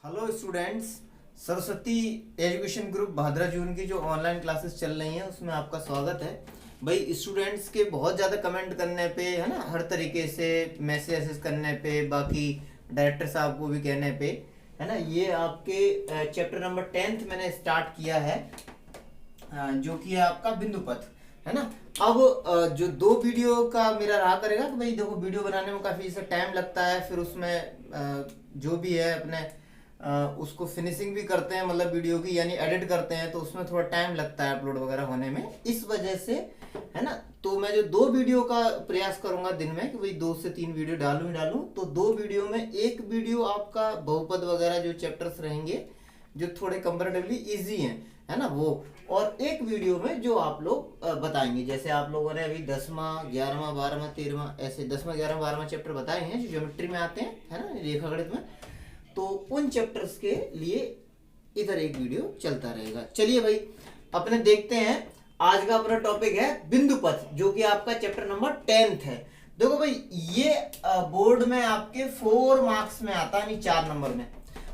Hello students, Saraswati education group Bhadra जून की जो ऑनलाइन क्लासेस चल रही हैं उसमें आपका स्वागत है। भाई स्टूडेंट्स के बहुत ज़्यादा कमेंट करने पे, है ना, हर तरीके से मैसेज करने पे, बाकी डायरेक्टर साहब को भी कहने पे, है ना, ये आपके चैप्टर नंबर 10th मैंने स्टार्ट किया है, जो कि है आपका बिंदु पथ, है ना। अब जो 2 वीडियो का मेरा रहा करेगा कि भाई देखो, वीडियो बनाने में काफ़ी से टाइम लगता है, फिर उसमें जो भी है अपने उसको फिनिशिंग भी करते हैं, मतलब वीडियो की यानी एडिट करते हैं, तो उसमें थोड़ा टाइम लगता है अपलोड वगैरह होने में, इस वजह से, है ना। तो मैं जो 2 वीडियो का प्रयास करूंगा दिन में कि भाई 2 से 3 वीडियो डालूं ही डालूं, तो 2 वीडियो में एक वीडियो आपका बहुपद वगैरह जो चैप्टर्स रहेंगे जो थोड़े कंपेरेटिवली इजी हैं, है ना, वो, और एक वीडियो में जो आप लोग बताएंगे, जैसे आप लोगों ने अभी 10वां 11वां 12वां 13वां ऐसे 10वां 11वां 12वां चैप्टर बताए हैं जो ज्योमेट्री में आते हैं, है ना, रेखागणित में, तो उन चैप्टर्स के लिए इधर एक वीडियो चलता रहेगा। चलिए भाई, अपने देखते हैं। आज का अपना टॉपिक है बिंदु पथ, जो कि आपका चैप्टर नंबर 10th है। देखो भाई, ये बोर्ड में आपके 4 मार्क्स में आता है, यानी 4 नंबर में।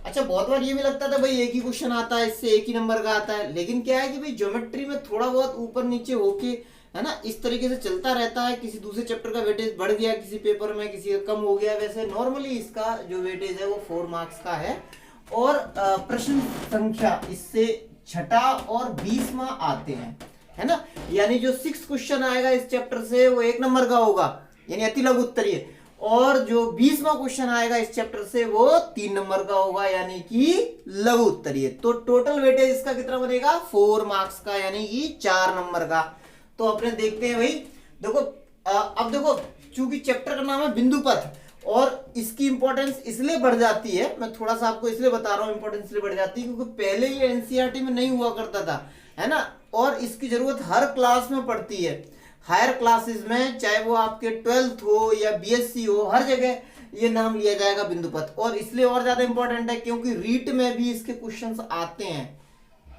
अच्छा, बहुत बार ये भी लगता था भाई एक ही क्वेश्चन आता है, इससे एक ही नंबर का आता है, लेकिन क्या है कि भाई ज्योमेट्री में थोड़ा बहुत ऊपर नीचे होके, है ना, इस तरीके से चलता रहता है। किसी दूसरे चैप्टर का वेटेज बढ़ गया किसी पेपर में, किसी का कम हो गया। वैसे नॉर्मली इसका जो वेटेज है वो 4 मार्क्स का है, और प्रश्न संख्या इससे छठा और 20वां आते हैं, है ना। यानी जो 6 क्वेश्चन आएगा इस चैप्टर से वो 1 नंबर का होगा, यानी अति लघु उत्तरीय, और जो 20वां क्वेश्चन आएगा इस चैप्टर से वो 3 नंबर का होगा, यानी कि लघु उत्तरीय। तो टोटल वेटेज इसका कितना बनेगा? 4 मार्क्स का, यानी कि 4 नंबर का। तो अपने देखते हैं भाई, देखो अब देखो, चूंकि चैप्टर का नाम है बिंदु पथ, और इसकी इंपॉर्टेंस इसलिए बढ़ जाती है, मैं थोड़ा सा आपको इसलिए बता रहा हूं, इंपॉर्टेंस इसलिए बढ़ जाती है क्योंकि पहले ये एनसीईआरटी में नहीं हुआ करता था, है ना, और इसकी जरूरत हर क्लास में पड़ती है। हायर क्लासेस में, चाहे वो आपके 12th हो या बीएससी हो, हर जगह ये नाम लिया जाएगा बिंदु पथ। और इसलिए और ज्यादा इंपॉर्टेंट है क्योंकि रीट में भी इसके क्वेश्चंस आते हैं,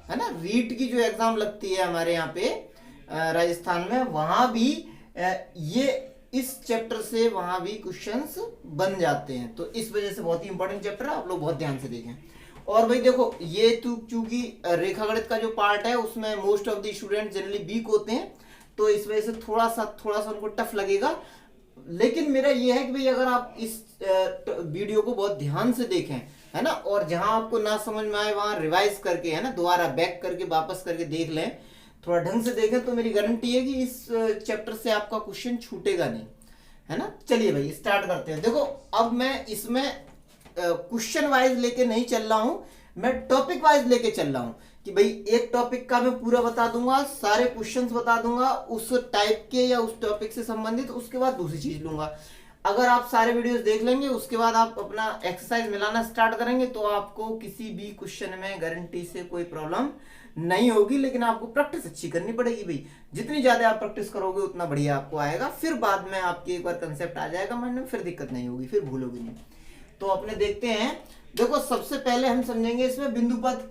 है ना। रीट की जो एग्जाम लगती है हमारे यहाँ पे राजस्थान में, वहां भी ये इस चैप्टर से वहां भी क्वेश्चंस बन जाते हैं। तो इस वजह से बहुत ही इंपॉर्टेंट चैप्टर है, आप लोग बहुत ध्यान से देखें। और भाई देखो, ये तो चूंकि रेखागणित का जो पार्ट है उसमें most of the student generally weak होते हैं, तो इस वजह से थोड़ा सा उनको टफ लगेगा। लेकिन मेरा ये है कि भाई अगर आप इस वीडियो को बहुत ध्यान से देखें, है ना, और जहां आपको ना समझ में आए वहां रिवाइज करके, है ना, दोबारा बैक करके वापस करके देख लें, थोड़ा ढंग से देखें, तो मेरी गारंटी है कि इस चैप्टर से आपका क्वेश्चन छूटेगा नहीं, है ना। चलिए भाई स्टार्ट करते हैं। देखो, अब मैं इसमें क्वेश्चन वाइज लेके नहीं चल रहा हूं, मैं टॉपिक वाइज लेके चल रहा हूं कि भाई एक टॉपिक का मैं पूरा बता दूंगा, सारे क्वेश्चंस बता दूंगा उस टाइप के या उस टॉपिक से संबंधित, उसके बाद दूसरी चीज लूंगा। अगर आप सारे वीडियोस देख लेंगे, उसके बाद आप अपना एक्सरसाइज मिलाना स्टार्ट करेंगे, तो आपको किसी भी क्वेश्चन में गारंटी से कोई प्रॉब्लम नहीं होगी। लेकिन आपको प्रैक्टिस अच्छी करनी पड़ेगी भाई, जितनी ज्यादा आप प्रैक्टिस करोगे उतना बढ़िया आपको आएगा। फिर बाद में आपके एक बार कंसेप्ट आ जाएगा मन में, फिर दिक्कत नहीं होगी, फिर भूलोगे नहीं। तो अपने देखते हैं। देखो, सबसे पहले हम समझेंगे इसमें बिंदु पथ।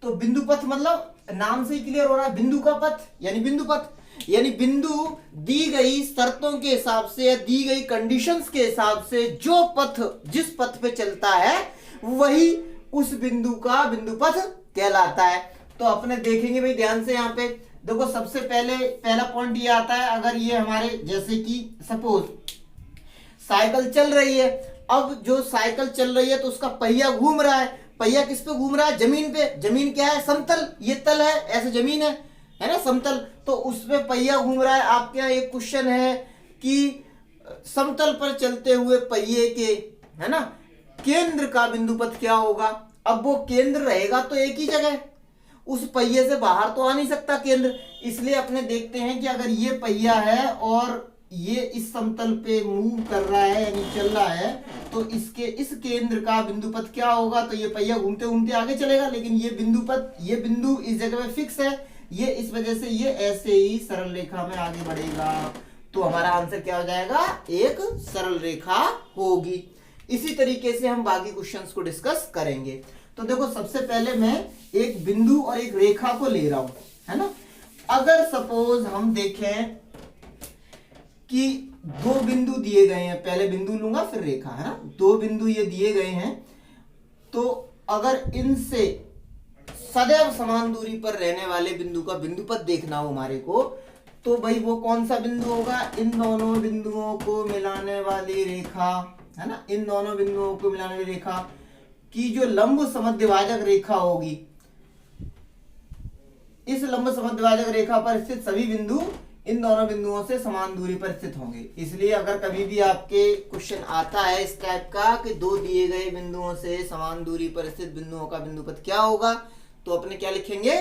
तो बिंदु पथ मतलब नाम से ही क्लियर हो रहा है, बिंदु का पथ यानी बिंदु पथ, यानी बिंदु दी गई शर्तों के हिसाब से या दी गई कंडीशंस के हिसाब से जो पथ जिस पथ पे चलता है वही उस बिंदु का बिंदु पथ कहलाता है। तो अपने देखेंगे भाई ध्यान से। यहाँ पे देखो, सबसे पहले पहला पॉइंट ये आता है, अगर ये हमारे जैसे कि सपोज साइकिल चल रही है, अब जो साइकिल चल रही है तो उसका पहिया घूम रहा है। पहिया किस पे घूम रहा है? जमीन पे। जमीन क्या है? समतल। ये तल है, ऐसे जमीन है ना, समतल, तो उस पे पहिया घूम रहा है। आपके यहाँ एक क्वेश्चन है कि समतल पर चलते हुए पहिए के, है ना, केंद्र का बिंदु पथ क्या होगा? अब वो केंद्र रहेगा तो एक ही जगह, उस पहिए से बाहर तो आ नहीं सकता केंद्र। इसलिए अपने देखते हैं कि अगर ये पहिया है और ये इस समतल पे मूव कर रहा है यानी चल रहा है, तो इसके इस केंद्र का बिंदु पथ क्या होगा? तो ये पहिया घूमते घूमते आगे चलेगा, लेकिन ये बिंदु पथ, ये बिंदु इस जगह पे फिक्स है, ये इस वजह से ये ऐसे ही सरल रेखा में आगे बढ़ेगा। तो हमारा आंसर क्या हो जाएगा? एक सरल रेखा होगी। इसी तरीके से हम बाकी क्वेश्चंस को डिस्कस करेंगे। तो देखो, सबसे पहले मैं एक बिंदु और एक रेखा को ले रहा हूं, है ना। अगर सपोज हम देखें कि 2 बिंदु दिए गए हैं, पहले बिंदु लूंगा फिर रेखा, है ना, 2 बिंदु ये दिए गए हैं, तो अगर इनसे सदैव समान दूरी पर रहने वाले बिंदु का बिंदुपथ देखना हो हमारे को, तो भाई वो कौन सा बिंदु होगा? इन दोनों बिंदुओं को मिलाने वाली रेखा, है ना, इन दोनों बिंदुओं को मिलाने वाली रेखा की जो लंब समद्विभाजक रेखा होगी, इस लंब समद्विभाजक रेखा पर स्थित सभी बिंदु इन दोनों बिंदुओं से समान दूरी पर स्थित होंगे। इसलिए अगर कभी भी आपके क्वेश्चन आता है इस टाइप का कि दो दिए गए बिंदुओं से समान दूरी पर स्थित बिंदुओं का बिंदुपथ क्या होगा, तो अपने क्या लिखेंगे?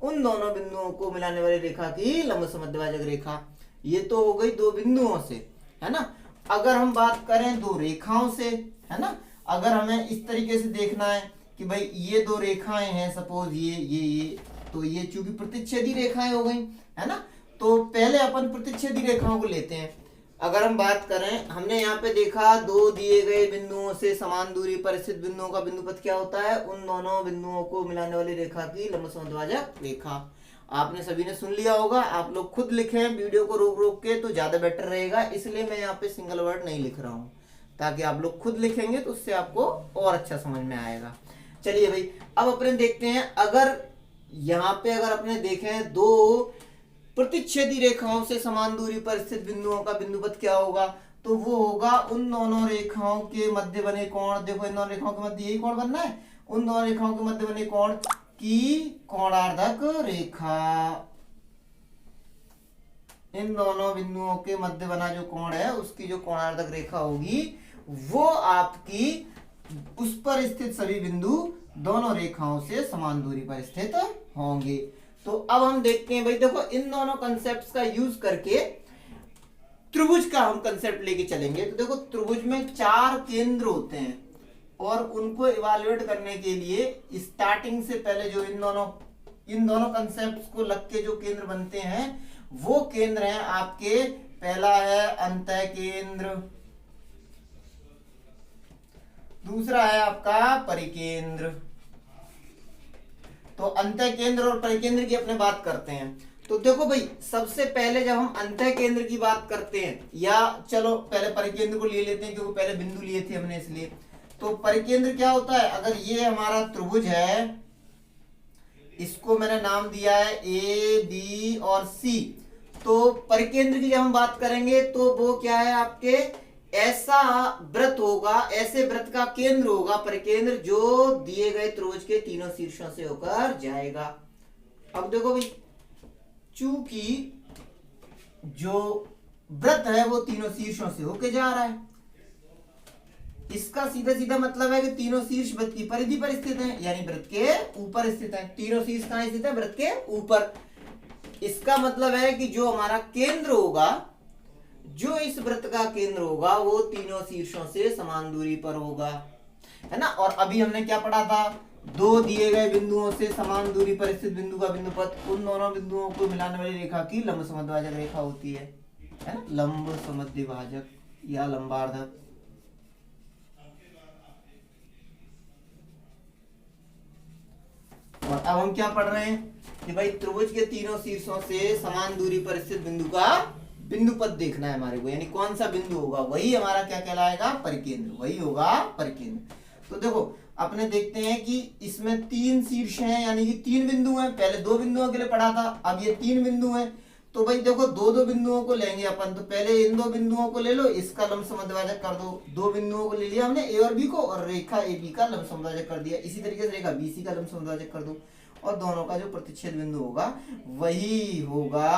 उन दोनों बिंदुओं को मिलाने वाली रेखा की लंब समद्विभाजक रेखा। ये तो हो गई दो बिंदुओं से, है ना। अगर हम बात करें दो रेखाओं से, है ना, अगर हमें इस तरीके से देखना है कि भाई ये दो रेखाएं हैं, सपोज ये तो ये चूंकि प्रतिच्छेदी रेखाएं हो गई, है ना, तो पहले अपन प्रतिच्छेदी रेखाओं को लेते हैं। अगर हम बात करें, हमने यहाँ पे देखा दो दिए गए बिंदुओं से समान दूरी पर स्थित बिंदुओं का बिंदुपथ क्या होता है? उन दोनों बिंदुओं को मिलाने वाली रेखा की लंब समद्विभाजक रेखा। आपने सभी ने सुन लिया होगा, आप लोग खुद लिखें वीडियो को रोक रोक के तो ज्यादा बेटर रहेगा, इसलिए मैं यहाँ पे सिंगल वर्ड नहीं लिख रहा हूँ, ताकि आप लोग खुद लिखेंगे तो उससे आपको और अच्छा समझ में आएगा। चलिए भाई, अब अपने देखते हैं, अगर यहाँ पे अगर अपने देखें दो प्रतिच्छेदी रेखाओं से समान दूरी पर स्थित बिंदुओं का बिंदुपथ क्या होगा, तो वो होगा उन दोनों रेखाओं के मध्य बने कोण। देखो इन दोनों रेखाओं के मध्य यही कोण बनना है, उन दोनों रेखाओं के मध्य बने कोण की कोणार्धक रेखा। इन दोनों बिंदुओं के मध्य बना जो कोण है उसकी जो कोणार्धक रेखा होगी वो आपकी उस पर स्थित सभी बिंदु दोनों रेखाओं से समान दूरी पर स्थित होंगे। तो अब हम देखते हैं भाई, देखो इन दोनों कंसेप्ट्स का यूज करके त्रिभुज का हम कंसेप्ट लेके चलेंगे। तो देखो त्रिभुज में 4 केंद्र होते हैं और उनको इवैल्यूएट करने के लिए स्टार्टिंग से पहले जो इन दोनों कंसेप्ट्स को लग के जो केंद्र बनते हैं वो केंद्र हैं आपके, पहला है अंतः केंद्र, दूसरा है आपका परिकेंद्र। तो अंतः केंद्र और परिकेंद्र की अपने बात करते हैं। तो देखो भाई, सबसे पहले जब हम अंतः केंद्र की बात करते हैं, या चलो पहले परिकेंद्र को ले लेते हैं क्योंकि पहले बिंदु लिए थे हमने इसलिए। तो परिकेंद्र क्या होता है? अगर ये हमारा त्रिभुज है, इसको मैंने नाम दिया है ए बी और सी, तो परिकेंद्र की जब हम बात करेंगे तो वो क्या है आपके, ऐसा वृत्त होगा, ऐसे वृत्त का केंद्र होगा परिकेंद्र जो दिए गए त्रिभुज के तीनों शीर्षों से होकर जाएगा। अब देखो भाई, चूंकि जो वृत्त है वो तीनों शीर्षों से होके जा रहा है, इसका सीधा सीधा मतलब है कि तीनों शीर्ष वृत्त की परिधि पर स्थित है, यानी वृत्त के ऊपर स्थित है। तीनों शीर्ष कहां स्थित है? वृत्त के ऊपर। इसका मतलब है कि जो हमारा केंद्र होगा, जो इस वृत्त का केंद्र होगा वो तीनों शीर्षों से समान दूरी पर होगा, है ना। और अभी हमने क्या पढ़ा था? दो दिए गए बिंदुओं से समान दूरी पर स्थित बिंदु का बिंदुपथ उन दोनों बिंदुओं को मिलाने वाली रेखा की लंब समद्विभाजक रेखा होती है ना, लंब समद्विभाजक या लंबार्धक। और अब हम क्या पढ़ रहे हैं कि भाई त्रिभुज के तीनों शीर्षों से समान दूरी पर स्थित बिंदु का बिंदुपथ देखना है हमारे को, यानी कौन सा बिंदु होगा वही हमारा क्या कहलाएगा? परिकेंद्र, वही होगा परिकेंद्र। तो देखो अपने देखते हैं कि इसमें 3 शीर्ष हैं, यानी कि 3 बिंदु हैं। पहले 2 बिंदुओं के लिए पढ़ा था, अब ये 3 बिंदु हैं। तो भाई देखो 2-2 बिंदुओं को लेंगे अपन, तो पहले इन 2 बिंदुओं को ले लो, इसका लंब समद्विभाजक कर दो। 2 बिंदुओं को ले लिया हमने, ए और बी को, और रेखा ए बी का लंब समद्विभाजक कर दिया। इसी तरीके से रेखा बी सी का लंब समद्विभाजक कर दो, और दोनों का जो प्रतिच्छेद बिंदु होगा वही होगा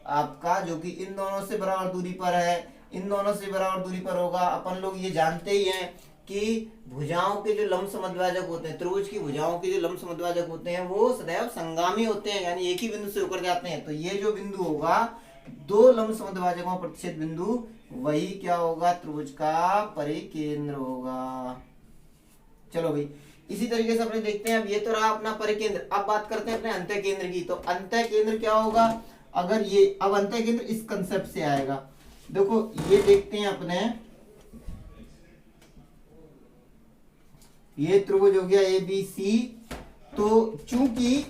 आपका, जो कि इन दोनों से बराबर दूरी पर है, इन दोनों से बराबर दूरी पर होगा। अपन लोग ये जानते ही हैं कि भुजाओं के जो लंब समद्विभाजक होते हैं, त्रिभुज की भुजाओं के जो लंब समद्विभाजक होते हैं वो सदैव संगामी होते हैं, यानी एक ही बिंदु से होकर जाते हैं। तो ये जो बिंदु होगा, 2 लंब समद्विभाजकों का प्रतिच्छेद बिंदु, वही क्या होगा? त्रिभुज का परिकेंद्र होगा। चलो भाई, इसी तरीके से अपने देखते हैं, अब ये तो रहा अपना परिकेंद्र। अब बात करते हैं अपने अंतः केंद्र की। तो अंतः केंद्र क्या होगा? अगर ये, अब अंतः केंद्र इस कंसेप्ट से आएगा। देखो ये देखते हैं अपने, ये त्रिभुज हो गया ए बी सी। तो चूंकि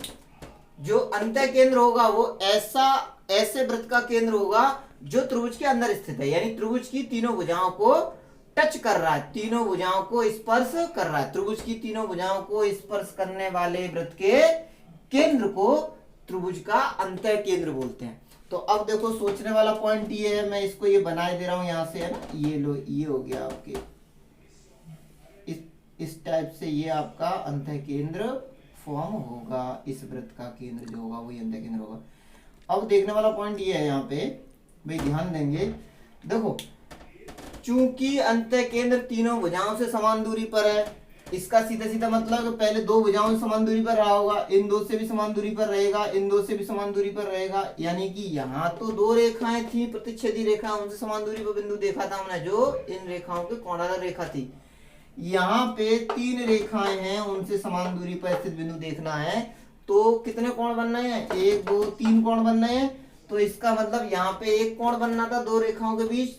जो अंतः केंद्र होगा वो ऐसे वृत्त का केंद्र होगा जो त्रिभुज के अंदर स्थित है, यानी त्रिभुज की तीनों भुजाओं को टच कर रहा है, तीनों भुजाओं को स्पर्श कर रहा है। त्रिभुज की तीनों भुजाओं को स्पर्श करने वाले वृत्त के केंद्र को त्रिभुज का अंतः केंद्र बोलते हैं। तो अब देखो सोचने वाला पॉइंट ये है, मैं इसको ये बनाए दे रहा हूं यहां से, है ना, ये लो, ये हो गया आपके इस टाइप से, ये आपका अंतः केंद्र फॉर्म होगा। इस वृत्त का केंद्र जो होगा वही अंतः केंद्र होगा। अब देखने वाला पॉइंट ये है यहाँ पे, भाई ध्यान देंगे, देखो चूंकि अंतः केंद्र तीनों भुजाओं से समान दूरी पर है, इसका सीधा सीधा मतलब पहले दो भुजाओं से समान दूरी पर रहा होगा, इन दो से भी समान दूरी पर रहेगा, इन दो से भी समान दूरी पर रहेगा। यानी कि यहाँ तो दो रेखाएं थी प्रतिच्छेदी रेखा, उनसे समान दूरी पर बिंदु देखा था हमने, जो इन रेखाओं के कोणार्क रेखा थी। यहाँ पे तीन रेखाएं हैं, उनसे समान दूरी पर स्थित बिंदु देखना है, तो कितने कोण बनने हैं, एक दो तीन कोण बनने हैं। तो इसका मतलब यहाँ पे एक कोण बनना था दो रेखाओं के बीच,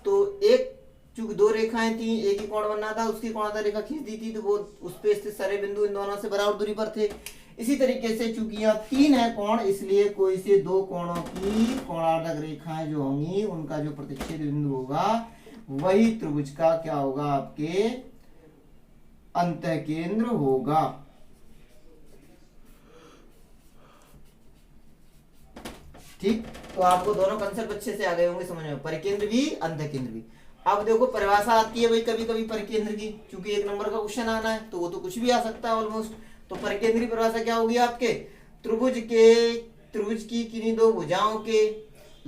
तो एक चूंकि दो रेखाएं थी, एक ही कोण बनना था, उसकी कोणार्क रेखा खींच दी थी, तो वो उस पे स्थित सारे बिंदु इन दोनों से बराबर दूरी पर थे। इसी तरीके से चूंकि यहाँ तीन है कोण, इसलिए कोई से दो कोणों की कोणार्क रेखाएं जो होंगी, उनका जो प्रतिच्छेद बिंदु होगा वही त्रिभुज का क्या होगा, आपके अंतः केंद्र होगा। ठीक, तो आपको दोनों कंसेप्ट अच्छे से आ गए होंगे समझ में, परिकेंद्र भी अंतः केंद्र भी। अब देखो परिभाषा आती है भाई कभी कभी परिकेंद्र की, क्योंकि एक नंबर का क्वेश्चन आना है तो वो तो कुछ भी आ सकता है ऑलमोस्ट। तो परिकेंद्र की परिभाषा क्या होगी आपके, त्रिभुज की किन्हीं दो भुजाओं के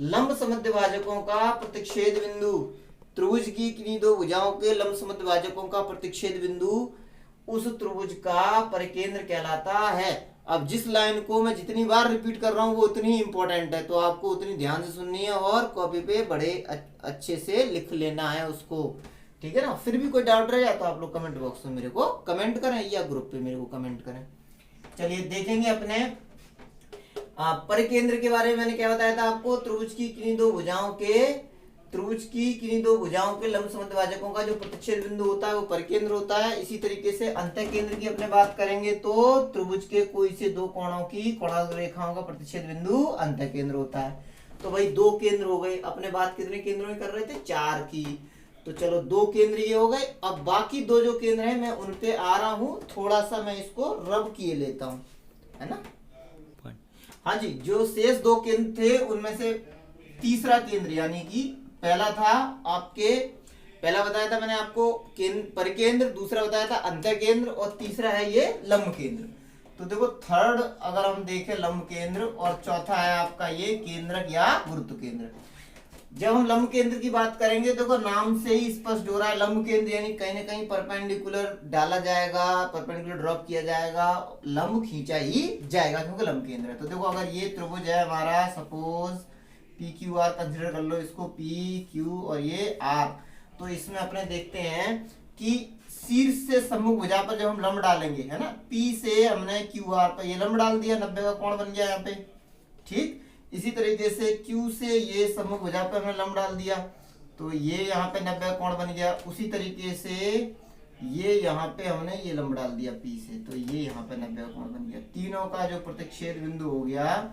लंब समद्विभाजकों का प्रतिच्छेद बिंदु, त्रिभुज की किन्हीं दो भुजाओं के लंब समद्विभाजकों का प्रतिच्छेद बिंदु उस त्रिभुज का परिकेंद्र कहलाता है। अब जिस लाइन को मैं जितनी बार रिपीट कर रहा हूं वो उतनी ही इंपॉर्टेंट है, तो आपको उतनी ध्यान से सुननी है और कॉपी पे बड़े अच्छे से लिख लेना है उसको, ठीक है ना। फिर भी कोई डाउट रह जाए तो आप लोग कमेंट बॉक्स में मेरे को कमेंट करें या ग्रुप पे मेरे को कमेंट करें। चलिए देखेंगे अपने परिकेंद्र के बारे में। मैंने क्या बताया था आपको, त्रिभुज की किन्हीं दो भुजाओं के लंब समद्विभाजकों का जो प्रतिच्छेद बिंदु होता है वो परिकेंद्र होता है। इसी तरीके से अंतः केंद्र की अपने बात करेंगे तो त्रिभुज के कोई से दो कोणों की कोणार्क रेखाओं का प्रतिच्छेद बिंदु अंतः केंद्र होता है। तो भाई दो केंद्र हो गए, अपने बात कितने केंद्रों में कर रहे थे, चार की, तो चलो दो केंद्र ये हो गए। अब बाकी दो जो केंद्र है मैं उन पे आ रहा हूं, थोड़ा सा मैं इसको रब किए लेता हूं, है ना। हाँ जी, जो शेष दो केंद्र थे उनमें से तीसरा केंद्र, यानी कि पहला था आपके, पहला बताया था मैंने आपको परिकेंद्र, दूसरा बताया था अंतः केंद्र और तीसरा है ये लंब केंद्र। तो देखो थर्ड अगर हम देखें लंब केंद्र, और चौथा है आपका ये केंद्रक या गुरुत्व केंद्र। जब हम लंब केंद्र की बात करेंगे, देखो नाम से ही स्पष्ट हो रहा है, लंब केंद्र यानी कहीं ना कहीं परपेंडिकुलर डाला जाएगा, परपेंडिकुलर ड्रॉप किया जाएगा, लंब खींचा ही जाएगा क्योंकि लंब केंद्र है। तो देखो अगर ये त्रिभुज है हमारा, suppose P Q R consider कर लो इसको, पी क्यू और ये आर, तो इसमें अपने देखते हैं कि शीर्ष से सम्मुख भुजा पर जब हम लंब डालेंगे, है ना, पी से हमने क्यू आर पर ये लंब डाल दिया, 90 का कोण बन गया यहाँ पे, ठीक। इसी तरीके से क्यू से ये सम्मुख भुजा पर हमने लंब डाल दिया, तो ये यहाँ पे 90 का कोण बन गया। उसी तरीके से ये यहाँ पे हमने ये लंब डाल दिया पी से, तो ये यहाँ पे 90 का कोण बन गया। तीनों का जो प्रतिच्छेद बिंदु हो गया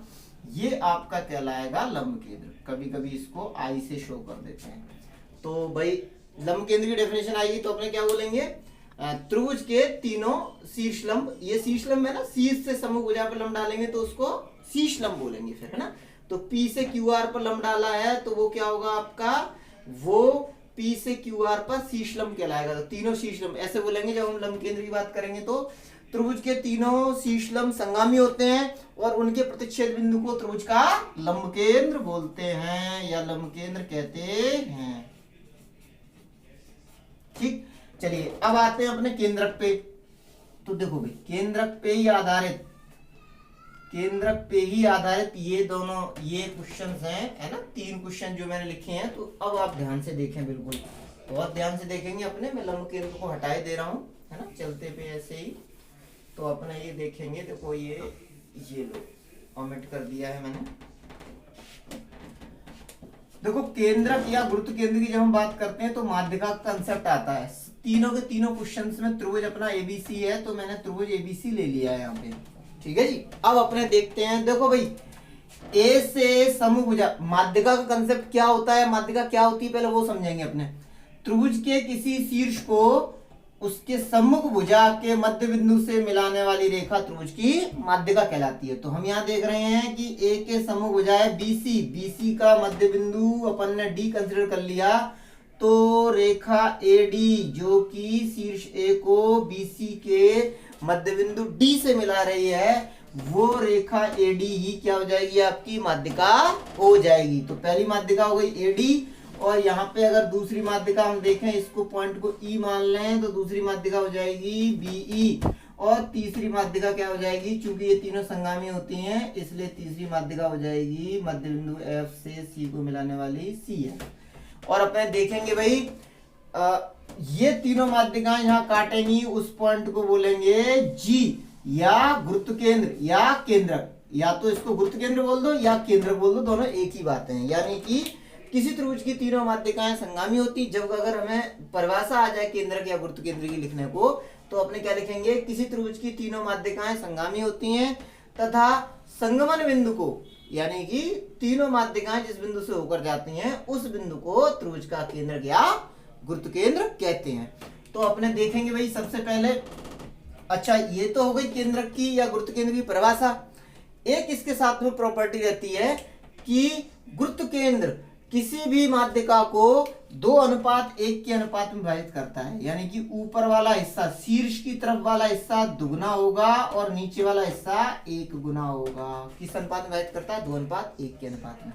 ये आपका कहलाएगा लंब केंद्र। कभी कभी इसको आई से शो कर देते हैं। तो भाई लंब केंद्र की डेफिनेशन आएगी तो अपने क्या बोलेंगे, त्रिभुज के तीनों शीर्ष लंब, ये शीर्ष लंब है ना, शीर्ष से सम्मुख भुजा पर लंब डालेंगे तो उसको शीर्ष लंब बोलेंगे फिर, है ना। तो P से QR पर लंब डाला है तो वो क्या होगा आपका, वो P से QR पर शीर्ष लंब कहलाएगा। तो तीनों शीर्ष लंब ऐसे बोलेंगे जब हम लंब केंद्र की बात करेंगे। तो त्रिभुज के तीनों शीर्ष लंब संगामी होते हैं और उनके प्रतिच्छेद बिंदु को त्रिभुज का लंब केंद्र बोलते हैं या लंब केंद्र कहते हैं, ठीक। चलिए अब आते हैं अपने केंद्रक पे। तो देखो भाई केंद्रक पे ही आधारित ये दोनों ये क्वेश्चंस हैं, है ना, तीन क्वेश्चन जो मैंने लिखे हैं। तो अब आप ध्यान से देखें, बिल्कुल बहुत ध्यान से देखेंगे अपने। मैं लंब केंद्र को हटाए दे रहा हूँ, है ना, चलते पे ऐसे ही। तो अपने ये देखेंगे, देखो ये लो ओमिट कर दिया है मैंने। देखो केंद्रक या गुरुत्व केंद्र की जब हम बात करते हैं तो माध्यिका का कंसेप्ट आता है। तीनों के तीनों क्वेश्चंस में त्रिभुज अपना एबीसी है, तो मैंने त्रिभुज एबीसी ले लिया है यहाँ पे, ठीक है जी। अब अपने देखते हैं, देखो भाई ए से समभुजा, माध्यिका का कंसेप्ट क्या होता है, माध्यिका क्या होती है पहले वो समझेंगे अपने। त्रिभुज के किसी शीर्ष को उसके सम्मुख भुजा के मध्य बिंदु से मिलाने वाली रेखा त्रिभुज की माध्यिका कहलाती है। तो हम यहाँ देख रहे हैं कि ए के सम्मुख भुजा है बीसी, बीसी का मध्य बिंदु अपन ने डी कंसिडर कर लिया, तो रेखा एडी जो कि शीर्ष ए को बीसी के मध्य बिंदु डी से मिला रही है, वो रेखा एडी ही क्या हो जाएगी, आपकी माध्यिका हो जाएगी। तो पहली माध्यिका हो गई एडी, और यहाँ पे अगर दूसरी माध्यिका हम देखें, इसको पॉइंट को ई मान लें, तो दूसरी माध्यिका हो जाएगी बीई, और तीसरी माध्यिका क्या हो जाएगी, चूंकि ये तीनों संगामी होती हैं इसलिए तीसरी माध्यिका हो जाएगी मध्य बिंदु एफ से सी को मिलाने वाली सी है। और अपने देखेंगे भाई ये तीनों माध्यिकाएं यहाँ काटेंगी, उस पॉइंट को बोलेंगे जी, या गुरुत्व केंद्र या केंद्रक, या तो इसको गुरुत्व केंद्र बोल दो या केंद्रक बोल दो, दोनों एक ही बात है। यानी कि किसी त्रिभुज की तीनों माध्यिकाएं संगामी होती, जब अगर हमें परिभाषा आ जाए केंद्रक या गुरुत्व केंद्र की लिखने को, तो अपने क्या लिखेंगे, किसी त्रिभुज की तीनों माध्यिकाएं संगामी होती हैं तथा संगमन बिंदु को, यानी कि तीनों माध्यिकाएं जिस बिंदु से होकर जाती हैं उस बिंदु को त्रिभुज का केंद्रक या गुरुत्व केंद्र कहते हैं। तो अपने देखेंगे भाई सबसे पहले, अच्छा ये तो हो गई केंद्रक की या गुरुत्व केंद्र की परिभाषा। एक इसके साथ में प्रॉपर्टी रहती है कि गुरुत्व केंद्र किसी भी माध्यिका को 2:1 के अनुपात में विभाजित करता है, यानी कि ऊपर वाला हिस्सा, शीर्ष की तरफ वाला हिस्सा दुगुना होगा और नीचे वाला हिस्सा 1 गुना होगा। किस अनुपात में विभाजित करता है, 2:1 के अनुपात में,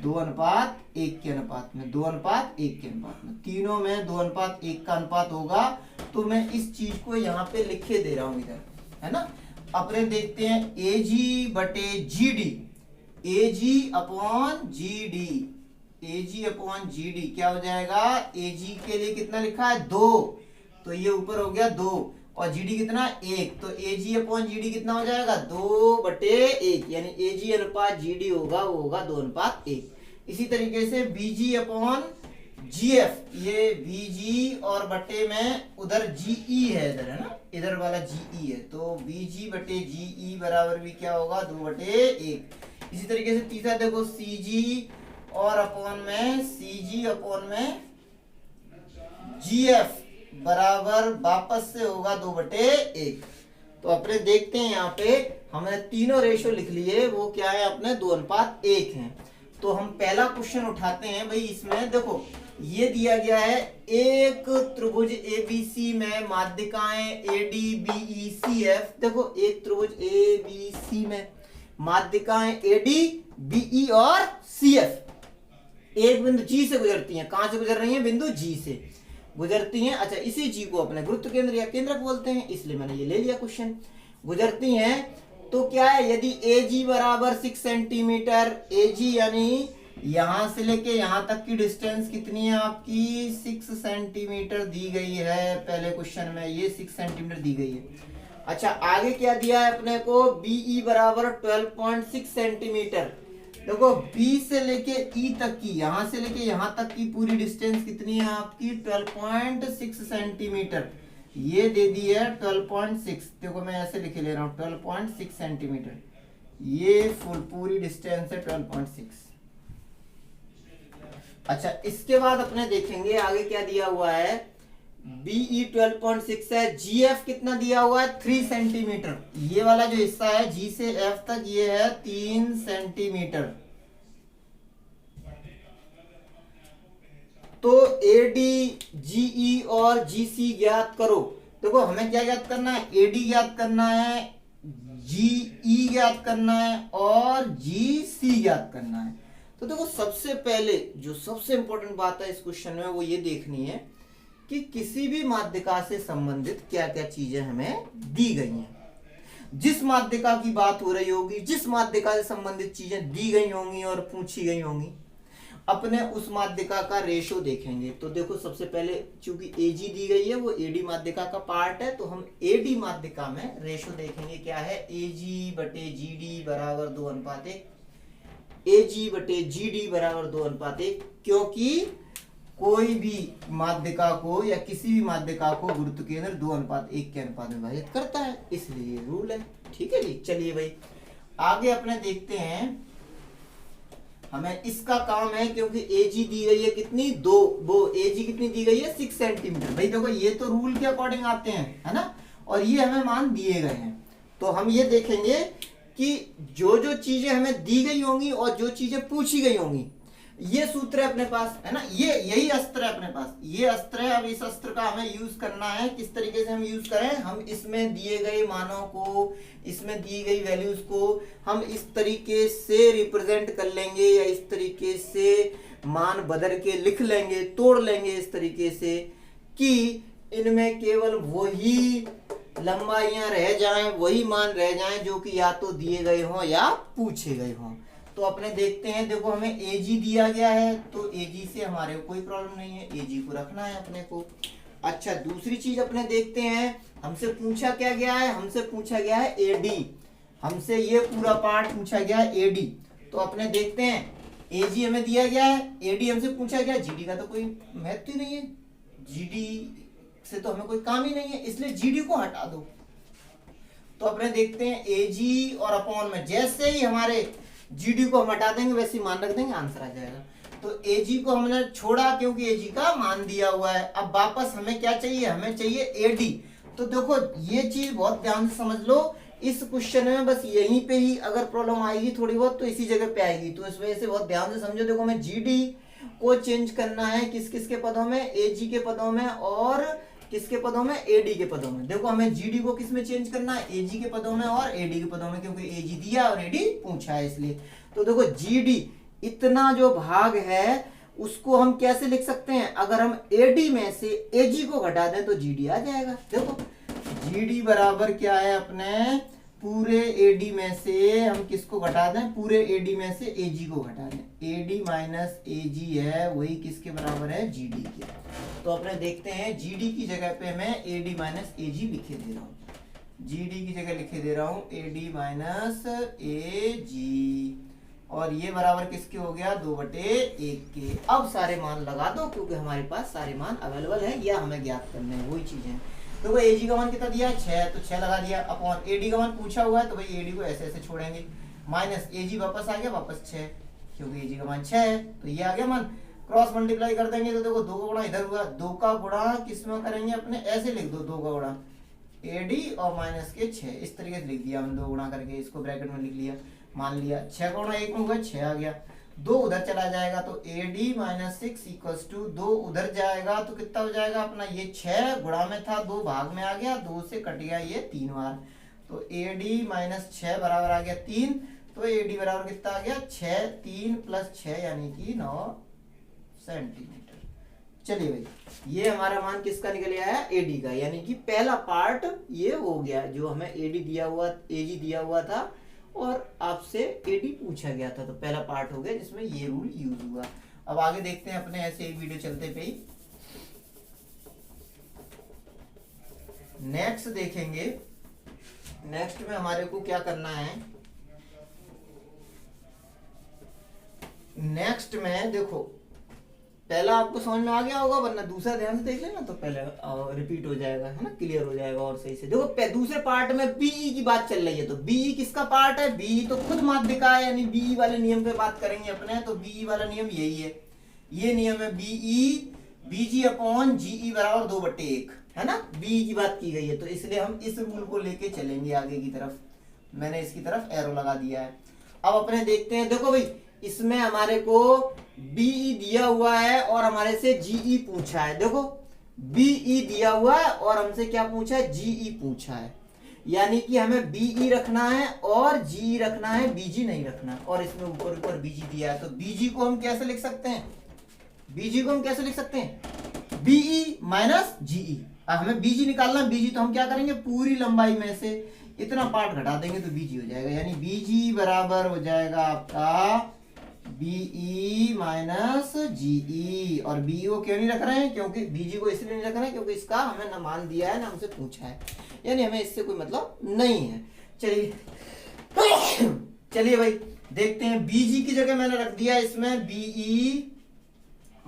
2:1 के अनुपात में, 2:1 के अनुपात में, तीनों में 2:1 का अनुपात होगा। तो मैं इस चीज को यहाँ पे लिखे दे रहा हूं इधर, है ना। अपने देखते हैं AG बटे GD, AG upon GD, AG upon GD क्या हो जाएगा, AG के लिए कितना लिखा है 2, तो ये ऊपर हो गया 2, और GD कितना 1, तो AG अपॉन GD कितना हो जाएगा 2/1, यानी AG अनुपात GD होगा वो होगा 2:1। इसी तरीके से BG अपॉन GF, ये BG और बटे में उधर GE है, इधर है ना, इधर वाला GE है, तो BG बटे GE बराबर भी क्या होगा 2/1। इसी तरीके से तीसरा देखो CG और अपॉन में CG अपॉन में GF बराबर वापस से होगा 2/1। तो अपने देखते हैं यहाँ पे हमने तीनों रेशो लिख लिए, वो क्या है अपने 2:1 हैं। तो हम पहला क्वेश्चन उठाते हैं भाई। इसमें देखो ये दिया गया है, एक त्रिभुज ABC में माध्यिकाएं AD BE CF। देखो एक त्रिभुज ABC में माध्यिकाएं AD BE और CF एक बिंदु G से गुजरती हैं। कहां से गुजर रही हैं, बिंदु G से गुजरती हैं। अच्छा, इसी G को अपने गुरुत्व केंद्र या केंद्रक बोलते हैं, इसलिए मैंने ये ले लिया क्वेश्चन। गुजरती हैं तो क्या है, यदि AG बराबर 6 सेंटीमीटर, AG यानी यहां से लेके यहां तक की डिस्टेंस कितनी है आपकी 6 सेंटीमीटर दी गई है। पहले क्वेश्चन में ये 6 सेंटीमीटर दी गई है। अच्छा, आगे क्या दिया है अपने को, BE बराबर 12.6 सेंटीमीटर। देखो B से लेके E तक की, यहां से लेके यहां तक की पूरी डिस्टेंस कितनी है आपकी 12.6 सेंटीमीटर। ये दे दी है 12.6, देखो मैं ऐसे लिखे ले रहा हूं 12.6 सेंटीमीटर, ये पूरी डिस्टेंस है 12.6। अच्छा, इसके बाद अपने देखेंगे आगे क्या दिया हुआ है, BE 12.6 है, GF कितना दिया हुआ है 3 सेंटीमीटर। ये वाला जो हिस्सा है G से F तक ये है 3 सेंटीमीटर। तो AD, GE और GC ज्ञात करो। देखो हमें क्या ज्ञात करना है, AD ज्ञात करना है, GE ज्ञात करना है और GC ज्ञात करना है। तो देखो सबसे पहले जो सबसे इंपॉर्टेंट बात है इस क्वेश्चन में वो ये देखनी है कि किसी भी माध्यिका से संबंधित क्या क्या चीजें हमें दी गई हैं। जिस माध्यिका की बात हो रही होगी, जिस माध्यिका से संबंधित चीजें दी गई होंगी और पूछी गई होंगी, अपने उस माध्यिका का रेशो देखेंगे। तो देखो सबसे पहले चूंकि AG दी गई है, वो AD माध्यिका का पार्ट है, तो हम AD माध्यिका में रेशो देखेंगे। क्या है, AG बटे GD बराबर 2:1, AG बटे GD बराबर 2:1, क्योंकि कोई भी माध्यिका को या किसी भी माध्यिका को गुरुत्व केंद्र 2:1 के अनुपात में विभाजित करता है, इसलिए रूल है। ठीक है जी, चलिए भाई आगे अपने देखते हैं। हमें इसका काम है, क्योंकि एजी दी गई है कितनी, 2, वो एजी कितनी दी गई है 6 सेंटीमीटर। भाई देखो ये तो रूल के अकॉर्डिंग आते हैं, है ना, और ये हमें मान दिए गए हैं। तो हम ये देखेंगे कि जो जो चीजें हमें दी गई होंगी और जो चीजें पूछी गई होंगी, ये सूत्र है अपने पास, है ना, ये यही अस्त्र है अपने पास, ये अस्त्र है। अब इस अस्त्र का हमें यूज करना है। किस तरीके से हम यूज करें, हम इसमें दिए गए मानों को, इसमें दी गई वैल्यूज को हम इस तरीके से रिप्रेजेंट कर लेंगे, या इस तरीके से मान बदल के लिख लेंगे, तोड़ लेंगे इस तरीके से कि इनमें केवल वही लंबाइयां रह जाएं, वही मान रह जाएं जो कि या तो दिए गए हों या पूछे गए हों। तो अपने देखते हैं, देखो हमें एजी दिया गया है, तो एजी से हमारे को कोई प्रॉब्लम नहीं है, एजी को रखना है अपने को। अच्छा, दूसरी चीज अपने देखते हैं, हमसे पूछा क्या गया है, हमसे पूछा गया है एडी, हमसे ये पूरा पार्ट पूछा गया है एडी। तो अपने देखते हैं, एजी हमें दिया गया है, एडी हमसे पूछा गया, जीडी का तो कोई महत्व ही नहीं है, जीडी से तो हमें कोई काम ही नहीं है, इसलिए जीडी को हटा दो। तो अपने देखते हैं एजी और अपॉन में, जैसे ही हमारे जीडी को हम हटा देंगे वैसे ही मान रख देंगे, आंसर आ जाएगा। तो एजी को हमने छोड़ा क्योंकि एजी का मान दिया हुआ है। अब वापस हमें क्या चाहिए, हमें चाहिए एडी। तो देखो ये चीज बहुत ध्यान से समझ लो, इस क्वेश्चन में बस यहीं पे ही अगर प्रॉब्लम आएगी थोड़ी बहुत तो इसी जगह पे आएगी, तो इस वजह से बहुत ध्यान से समझो। देखो हमें जीडी को चेंज करना है किस किस के पदों में, एजी के पदों में और किसके पदों में, एडी के पदों में। देखो हमें जीडी को किस में चेंज करना है, एजी के पदों में और एडी के पदों में, क्योंकि एजी दिया और एडी पूछा है इसलिए। तो देखो जीडी इतना जो भाग है उसको हम कैसे लिख सकते हैं, अगर हम एडी में से एजी को घटा दें तो जीडी आ जाएगा। देखो जीडी बराबर क्या है, अपने पूरे एडी में से हम किसको घटा दें, पूरे एडी में से एजी को घटा दें, एडी माइनस एजी है वही किसके बराबर है, जीडी के। तो अपने देखते हैं, जीडी की जगह पे मैं एडी माइनस एजी लिखे दे रहा हूँ, जीडी की जगह लिखे दे रहा हूँ एडी माइनस एजी, और ये बराबर किसके हो गया, 2/1 के। अब सारे मान लगा दो क्योंकि हमारे पास सारे मान अवेलेबल है या हमें ज्ञात करने हैं, वही चीजें। तो एजी का मान कितना दिया है, 6, तो 6 लगा दिया, अपॉन एडी का मान पूछा हुआ है तो भाई एडी को ऐसे ऐसे छोड़ेंगे, माइनस एजी वापस आ गया, वापस 6, क्योंकि एजी का मान 6 है तो ये आ गया मान। क्रॉस मल्टीप्लाई कर देंगे तो देखो 2 का गुणा इधर हुआ, 2 का गुणा किस में करेंगे अपने, ऐसे लिख दो, 2 का गुणा एडी और माइनस के 6, इस तरीके से लिख दिया हमने, 2 गुणा करके इसको ब्रैकेट में लिख लिया, मान लिया 6 का गुणा 1 में हुआ 6 आ गया, 2 उधर चला जाएगा तो एडी माइनस 6 इक्वल्स टू 2 उधर जाएगा तो कितना हो जाएगा अपना, ये 6 गुणा में था 2 भाग में आ गया, 2 से कट गया ये 3 बार, तो एडी माइनस 6 बराबर आ गया 3, तो एडी बराबर कितना आ गया 6, 3 प्लस 6 यानी कि 9 सेंटीमीटर। चलिए भाई ये हमारा मान किसका निकल आया, एडी का, यानी कि पहला पार्ट ये हो गया, जो हमें एडी दिया हुआ, एजी दिया हुआ था और आपसे एडी पूछा गया था, तो पहला पार्ट हो गया जिसमें ये रूल यूज हुआ। अब आगे देखते हैं अपने, ऐसे एक वीडियो चलते पे ही नेक्स्ट देखेंगे। नेक्स्ट में हमारे को क्या करना है, नेक्स्ट में देखो पहला आपको समझ में आ गया होगा, वरना दूसरा ध्यान से देख लेना तो पहले रिपीट हो जाएगा, है ना, क्लियर हो जाएगा और सही से। देखो दूसरे पार्ट में बीई की बात चल रही है, तो बीई किसका पार्ट है, बीई तो खुद माध्यिका है, यानी बीई वाले नियम पे बात करेंगे अपने, तो बीई वाला नियम यही है, ये नियम है बीई बीजी अपॉन जीई बराबर 2/1, है ना, बीई की बात की गई है, तो इसलिए हम इस रूल को लेके चलेंगे आगे की तरफ, मैंने इसकी तरफ एरो लगा दिया है। अब अपने देखते हैं, देखो भाई इसमें हमारे को बीई दिया हुआ है और हमारे से जीई पूछा है, देखो बीई दिया हुआ है और हमसे क्या पूछा है, जीई पूछा है, यानी कि हमें बीई रखना है और जीई रखना है, बीजी नहीं रखना, और इसमें ऊपर ऊपर बीजी दिया है, तो बीजी को हम कैसे लिख सकते हैं, बीजी को हम कैसे लिख सकते हैं, बीई माइनस जीई। हमें बीजी निकालना, बीजी तो हम क्या करेंगे, पूरी लंबाई में से इतना पार्ट घटा देंगे तो बीजी हो जाएगा, यानी बीजी बराबर हो जाएगा आपका बीई माइनस जीई, और बीई को क्यों नहीं रख रहे हैं, क्योंकि बीजी को इसलिए नहीं रख रहे हैं क्योंकि इसका हमें ना मान दिया है ना हमसे पूछा है, यानी हमें इससे कोई मतलब नहीं है। चलिए चलिए भाई देखते हैं, बीजी की जगह मैंने रख दिया इसमें बीई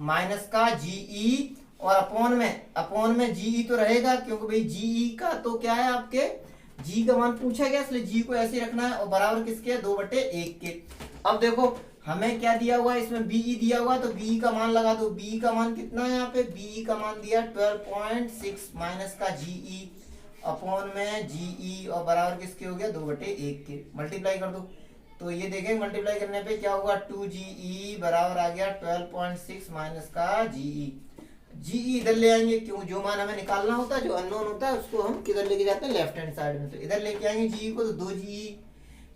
माइनस का जीई, और अपॉन में जीई तो रहेगा क्योंकि भाई जीई का तो क्या है, आपके जी का मान पूछा गया इसलिए जी को ऐसे रखना है, और बराबर किसके, 2/1 के। अब देखो हमें क्या दिया हुआ है इसमें, बीई दिया हुआ, तो बीई का मान लगा दो। बीई का मान कितना है यहाँ पे, बीई का मान दिया 12.6 माइनस का जीई अपॉन में जीई और बराबर किसके हो गया 2/1 के, मल्टीप्लाई कर दो। तो ये देखें मल्टीप्लाई करने पे क्या हुआ 2GE बराबर आ गया 12.6 माइनस का जीई। जीई इधर ले आएंगे, क्यों, जो मान हमें निकालना होता है, जो अननोन होता है उसको हम किधर लेके जाते हैं, लेफ्ट हैंड साइड में। तो इधर लेके आएंगे जीई को, तो 2GE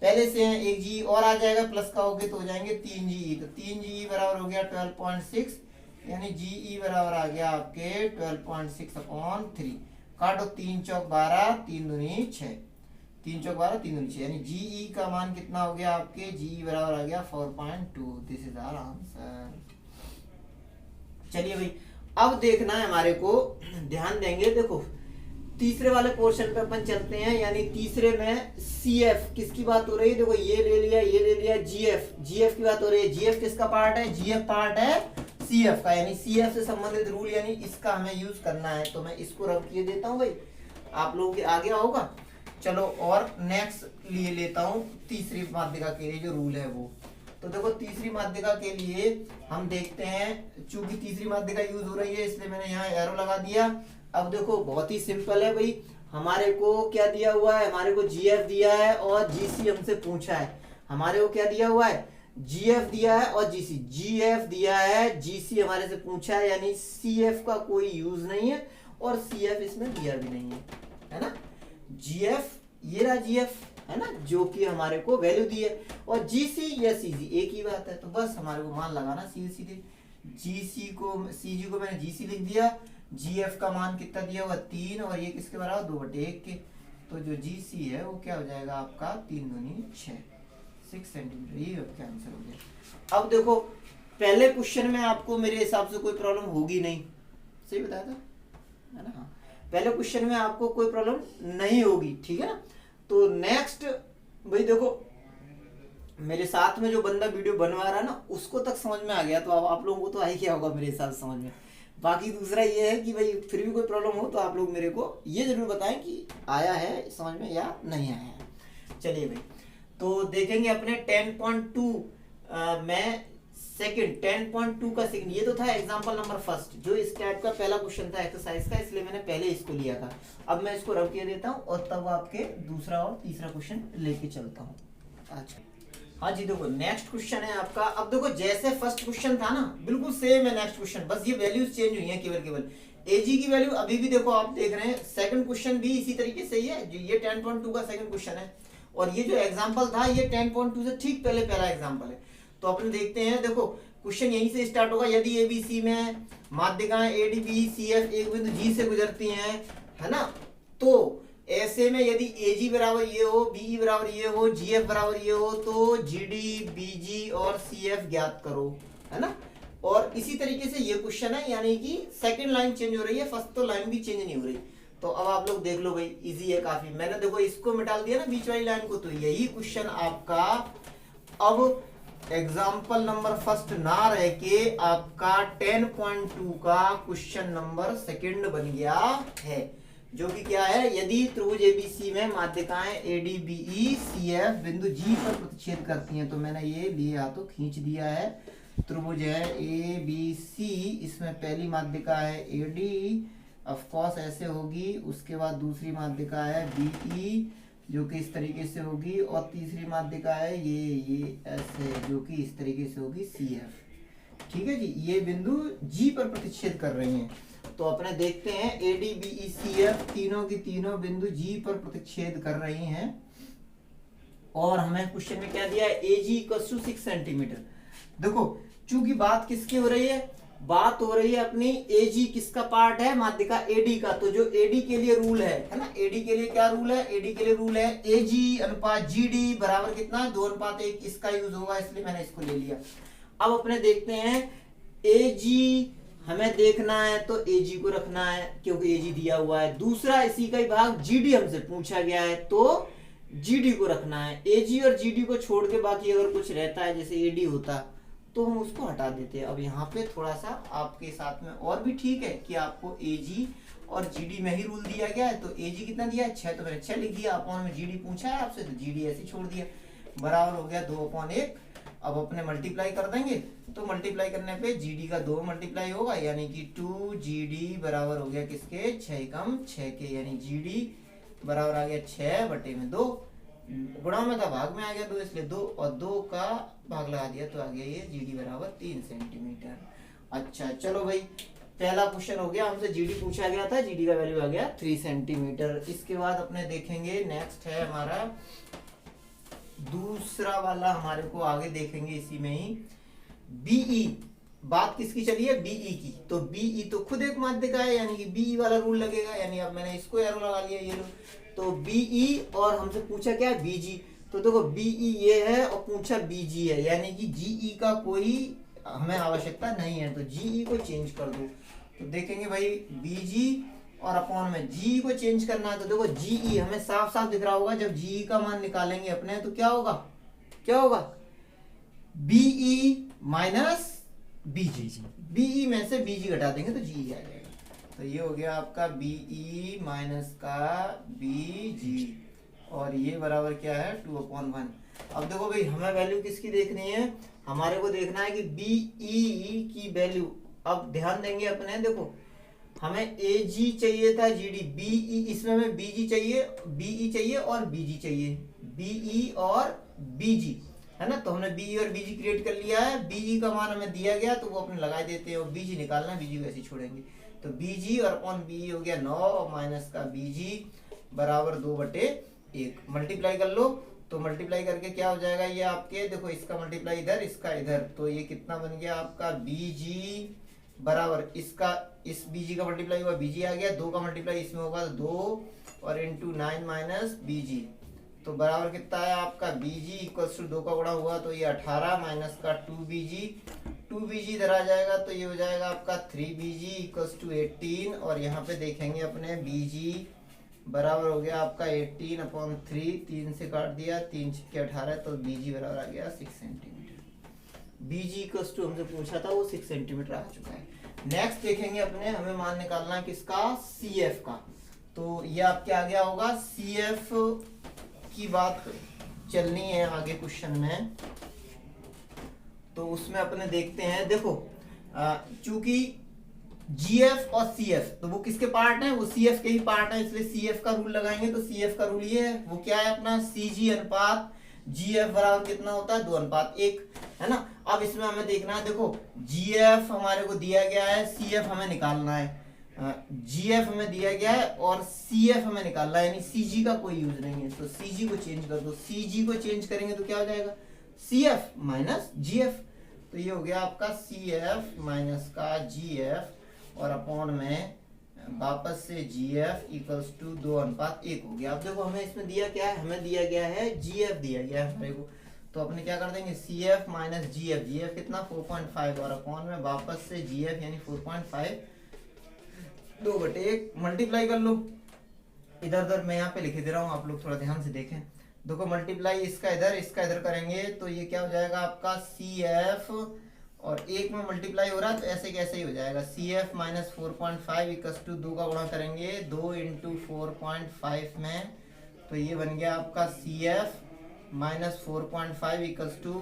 पहले से है, 1GE और आ जाएगा प्लस का होगे तो हो जाएंगे 3GE। तो 3GE बराबर हो गया 12.6, यानी जीई बराबर आ गया आपके 12.6 अपॉन 3। काटो, 3 चौक 12, 3 दूनी 6, 3 चौक 12, 3 दूनी 6, यानी जीई का मान कितना हो गया आपके, जीई बराबर आ गया 4.2। This is our answer. चलिए भाई, अब देखना है हमारे को, ध्यान देंगे, देखो तीसरे वाले पोर्शन पे अपन चलते हैं, यानी तीसरे में CF किसकी बात हो रही है, देखो ये ले लिया, ये ले लिया, GF की बात हो रही है। GF किसका पार्ट है, GF पार्ट है CF का, यानी CF से संबंधित रूल, यानी इसका हमें यूज करना है। तो मैं इसको रब किए देता हूँ भाई, आप लोगों के आगे होगा। चलो और नेक्स्ट लिए लेता हूँ तीसरी माध्यिका के लिए जो रूल है वो। तो देखो तीसरी माध्यिका के लिए हम देखते हैं, चूंकि तीसरी माध्यिका यूज हो रही है इसलिए मैंने यहाँ एरो लगा दिया। अब देखो बहुत ही सिंपल है भाई, हमारे को क्या दिया हुआ है, हमारे को GF दिया है और GC हमसे पूछा है। हमारे को क्या दिया हुआ है, GF दिया है और GC, GF दिया है, GC हमारे से पूछा है, यानी CF का कोई यूज नहीं है और CF इसमें दिया भी नहीं है ना। GF ये रहा GF है ना, जो कि हमारे को वैल्यू दी है, और GC या CG एक ही बात है। तो बस हमारे को मान लगाना सीधे सीधे, GC को CG को मैंने GC लिख दिया, GF का मान कितना दिया हुआ 3, और ये किसके बराबर 2/1 के। तो जो GC है वो क्या हो जाएगा आपका 3 दूनी 6 सेंटीमीटर, ये आपका आंसर हो गया। अब देखो पहले क्वेश्चन में आपको मेरे हिसाब से कोई प्रॉब्लम होगी नहीं, सही बताया था है ना। हाँ, पहले क्वेश्चन में आपको कोई प्रॉब्लम नहीं होगी, ठीक है ना। तो नेक्स्ट भाई देखो, मेरे साथ में जो बंदा वीडियो बनवा रहा है ना उसको तक समझ में आ गया, तो अब आप लोगों को तो आ ही गया होगा मेरे हिसाब से समझ में। बाकी दूसरा ये है कि भाई फिर भी कोई प्रॉब्लम हो तो आप लोग मेरे को ये जरूर बताएं कि आया है समझ में या नहीं आया है। चलिए भाई, तो देखेंगे अपने 10.2 में सेकंड, 10.2 का सेकंड, ये तो था एग्जांपल नंबर फर्स्ट, जो इस टाइप का पहला क्वेश्चन था एक्सरसाइज का, इसलिए मैंने पहले इसको लिया था। अब मैं इसको रब किए देता हूँ और तब आपके दूसरा और तीसरा क्वेश्चन लेके चलता हूँ आज। हाँ जी, देखो नेक्स्ट क्वेश्चन है आपका। अब देखो जैसे फर्स्ट क्वेश्चन था ना, बिल्कुल सेम है नेक्स्ट क्वेश्चन, बस ये वैल्यूज चेंज हुई हैं केवल। एजी की वैल्यू अभी भी देखो आप देख रहे हैं, सेकंड क्वेश्चन भी इसी तरीके से ही है, ये 10.2 का सेकंड क्वेश्चन है, और ये जो एग्जांपल था ये 10.2 से ठीक पहले पहला एग्जांपल है। तो अपन देखते हैं, देखो क्वेश्चन यहीं से स्टार्ट होगा, यदि एबीसी में माध्यिकाएं एडीबी सीएफ एक बिंदु जी से गुजरती हैं, है ना, तो ऐसे में यदि एजी बराबर ये हो, बीई बराबर ये हो, जीएफ बराबर ये हो, तो जीडी, बीजी और सीएफ ज्ञात करो, है ना। और इसी तरीके से ये क्वेश्चन है, यानी कि सेकंड लाइन चेंज हो रही है, फर्स्ट तो लाइन भी चेंज नहीं हो रही। तो अब आप लोग देख लो भाई, इजी है काफी। मैंने देखो इसको मिटा दिया ना बीच वाली लाइन को, तो यही क्वेश्चन आपका अब एग्जाम्पल नंबर फर्स्ट ना रह के आपका 10.2 का क्वेश्चन नंबर सेकंड बन गया है, जो कि क्या है, यदि त्रिभुज एबीसी में माध्यिकाएं एडीबीई सीएफ बिंदु जी पर प्रतिच्छेद करती हैं। तो मैंने ये लिए हाथों खींच दिया है, त्रिभुज है एबीसी, इसमें पहली माध्यिका है एडी, ऑफ कोर्स ऐसे होगी, उसके बाद दूसरी माध्यिका है बीई जो कि इस तरीके से होगी, और तीसरी माध्यिका है ये ऐसे जो कि इस तरीके से होगी सीएफ। ठीक है जी, ये बिंदु जी पर प्रतिच्छेद कर रही हैं। तो अपने देखते हैं ADBECF तीनों की तीनों बिंदु जी पर प्रतिच्छेद कर रही हैं, और हमें क्वेश्चन में क्या दिया है, AG = 6 सेंटीमीटर। देखो चूंकि बात किसकी हो रही है, बात हो रही है अपनी AG किसका पार्ट है, माध्यिका AD का। तो जो AD के लिए रूल है ना, AD के लिए क्या रूल है, AD के लिए रूल है AG अनुपात GD बराबर कितना, 2:1, इसका यूज होगा, इसलिए मैंने इसको ले लिया। अब अपने देखते हैं AG हमें देखना है तो AG को रखना है क्योंकि AG दिया हुआ है। दूसरा इसी का ही भाग GD हमसे पूछा गया है तो GD को रखना है। AG और GD को छोड़ के बाकी अगर कुछ रहता है जैसे AD होता तो हम उसको हटा देते हैं। अब यहाँ पे थोड़ा सा आपके साथ में और भी ठीक है कि आपको AG और GD में ही रूल दिया गया है। तो AG कितना दिया है 6, तो मैंने 6 लिख दिया, अपॉन में GD पूछा है आपसे तो GD ऐसे छोड़ दिया, बराबर हो गया 2/1। अब अपने मल्टीप्लाई कर देंगे, तो मल्टीप्लाई करने पे जीडी का 2 मल्टीप्लाई होगा, यानी कि 2 जीडी बराबर हो गया किसके, 6 कम 6 के, यानी जीडी बराबर आ गया 6/2, गुणा में था भाग में आ गया 2, इसलिए 2 और 2 का भाग लगा दिया तो आ गया ये जीडी बराबर 3 सेंटीमीटर। अच्छा चलो भाई, पहला क्वेश्चन हो गया, हमसे जीडी पूछा गया था, जीडी का वैल्यू आ गया 3 सेंटीमीटर। इसके बाद अपने देखेंगे नेक्स्ट है हमारा दूसरा वाला, हमारे को आगे देखेंगे इसी में ही, बीई। बात किसकी चली है, बीई की। तो बीई तो खुद एक माध्यिका है, यानी कि बीई वाला रूल लगेगा, यानी अब मैंने इसको एरो लगा लिया, ये लो। तो बीई और हमसे पूछा क्या, बीजी। तो देखो बीई ये है और पूछा बीजी है, यानी कि जीई का कोई हमें आवश्यकता नहीं है, तो जीई को चेंज कर दो। तो देखेंगे भाई बीजी और अपॉन में जी को चेंज करना है, तो देखो जीई हमें साफ साफ दिख रहा होगा, जब जीई का मान निकालेंगे अपने तो क्या होगा, क्या होगा, बीई माइनस बीजी, बीई में से बीजी घटा देंगे तो जीई आ जाएगा। तो ये हो गया आपका बीई माइनस का बीजी, और ये बराबर क्या है 2/1। अब देखो भाई हमें वैल्यू किसकी देखनी है, हमारे को देखना है कि बीई की वैल्यू। अब ध्यान देंगे अपने, देखो हमें एजी चाहिए था जीडी, बीई इसमें हमें बीजी चाहिए, बीई चाहिए और बीजी चाहिए, बीई और बीजी है ना। तो हमने बीई और बीजी क्रिएट कर लिया है, बीई का मान हमें दिया गया तो वो अपने लगा देते हैं, और बीजी निकालना है, बीजी को ऐसे छोड़ेंगे। तो बीजी और अपॉन बीई हो गया 9 माइनस का बीजी बराबर 2/1। मल्टीप्लाई कर लो, तो मल्टीप्लाई करके क्या हो जाएगा, ये आपके देखो इसका मल्टीप्लाई इधर, इसका इधर, तो ये कितना बन गया आपका बीजी बराबर इसका, इस बीजी का मल्टीप्लाई हुआ बीजी आ गया, 2 का मल्टीप्लाई इसमें होगा तो 2 और इंटू 9 माइनस बीजी, तो बराबर कितना है आपका बीजी इक्वल्स टू 2 का गुणा हुआ तो ये 18 माइनस का 2 बीजी इधर आ जाएगा, तो ये हो जाएगा आपका 3 बीजी इक्वल्स टू 18, और यहाँ पे देखेंगे अपने बीजी बराबर हो गया आपका 18/3, 3 से काट दिया, 3 6 18, तो बीजी बराबर आ गया 6 सेंटीमीटर। बीजी इक्वल्स टू हमसे पूछा था वो 6 सेंटीमीटर आ चुका है। नेक्स्ट देखेंगे अपने, हमें मान निकालना है किसका, सीएफ का। तो ये आपके आ गया होगा, सीएफ की बात चलनी है आगे क्वेश्चन में, तो उसमें अपने देखते हैं, देखो चूंकि जीएफ और सीएफ तो वो किसके पार्ट हैं, वो सीएफ के ही पार्ट हैं, इसलिए सीएफ का रूल लगाएंगे। तो सीएफ का रूल ये है, वो क्या है अपना, सीजी अनुपात जीएफ बराबर कितना होता है, 2:1 है ना। अब इसमें हमें देखना है, देखो जीएफ हमारे को दिया गया है, सीएफ हमें निकालना है, जीएफ हमें दिया गया है और सीएफ हमें निकालना है, यानी सीजी का कोई यूज नहीं है, तो सीजी को चेंज कर दो। सीजी को चेंज करेंगे तो क्या हो जाएगा, सीएफ माइनस जीएफ, तो ये हो गया आपका सीएफ माइनस का जीएफ, और अपॉन में वापस से जीएफ इक्वल्स टू 2:1 हो गया। अब देखो हमें इसमें दिया क्या है, हमें दिया गया है जीएफ दिया गया है हमारे को, तो अपने क्या कर देंगे सीएफ माइनस जीएफ, जीएफ कितना 4.5, और अपॉन में वापस से जीएफ यानी 4.5 2/1 मल्टीप्लाई कर लो। इधर उधर मैं यहाँ पे लिख दे रहा हूँ, आप लोग थोड़ा ध्यान से देखें। देखो मल्टीप्लाई इसका इधर करेंगे तो ये क्या हो जाएगा आपका CF, और एक में मल्टीप्लाई हो रहा है तो ऐसे कैसे ही हो जाएगा, CF माइनस 4.5 इक्वल्स टू 2 का गुणा करेंगे 2 इंटू 4.5 में, तो ये बन गया आपका CF माइनस 4.5 इक्वल्स टू,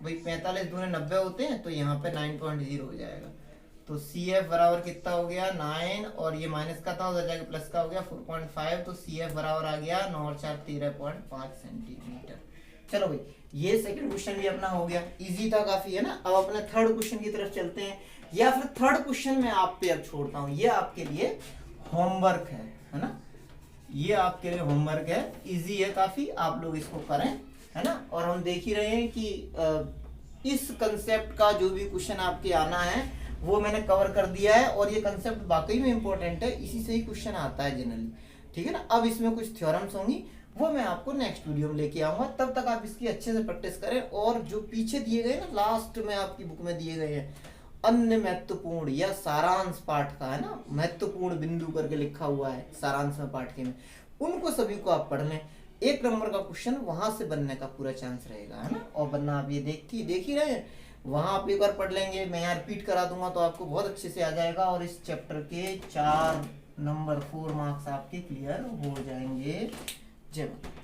भाई 45 दूने 90 होते हैं, तो यहाँ पे 9.0 हो जाएगा। तो CF बराबर कितना हो गया 9, और ये माइनस का था उधर जाके प्लस का हो गया 4.5, तो CF बराबर आ गया 9 और 4 13.5 सेंटीमीटर। चलो भाई ये सेकंड क्वेश्चन भी अपना हो गया, इजी था काफी है ना। अब अपने थर्ड क्वेश्चन की तरफ चलते हैं, या फिर थर्ड क्वेश्चन मैं आप पे अब छोड़ता हूँ, ये आपके लिए होमवर्क है ना, ये आपके लिए होमवर्क है, इजी है काफी, आप लोग इसको करें है ना। और हम देख ही रहे हैं कि इस कंसेप्ट का जो भी क्वेश्चन आपके आना है वो मैंने कवर कर दिया है, और ये कंसेप्ट वाकई में इंपॉर्टेंट है, इसी से ही क्वेश्चन आता है जनरली, ठीक है ना। अब इसमें कुछ थ्योरम्स होंगी, वो मैं आपको नेक्स्ट वीडियो में लेके आऊंगा, तब तक आप इसकी अच्छे से प्रैक्टिस करें। और जो पीछे दिए गए ना, लास्ट में आपकी बुक में दिए गए हैं अन्य महत्वपूर्ण या सारांश पाठ का है ना, महत्वपूर्ण बिंदु करके लिखा हुआ है सारांश में पाठ के में, उनको सभी को आप पढ़ लें। 1 नंबर का क्वेश्चन वहां से बनने का पूरा चांस रहेगा है ना, और बनना आप ये देख ही रहे हैं, वहां आप एक बार पढ़ लेंगे, मैं यहाँ रिपीट करा दूंगा तो आपको बहुत अच्छे से आ जाएगा, और इस चैप्टर के 4 नंबर 4 मार्क्स आपके क्लियर हो जाएंगे। जय माता।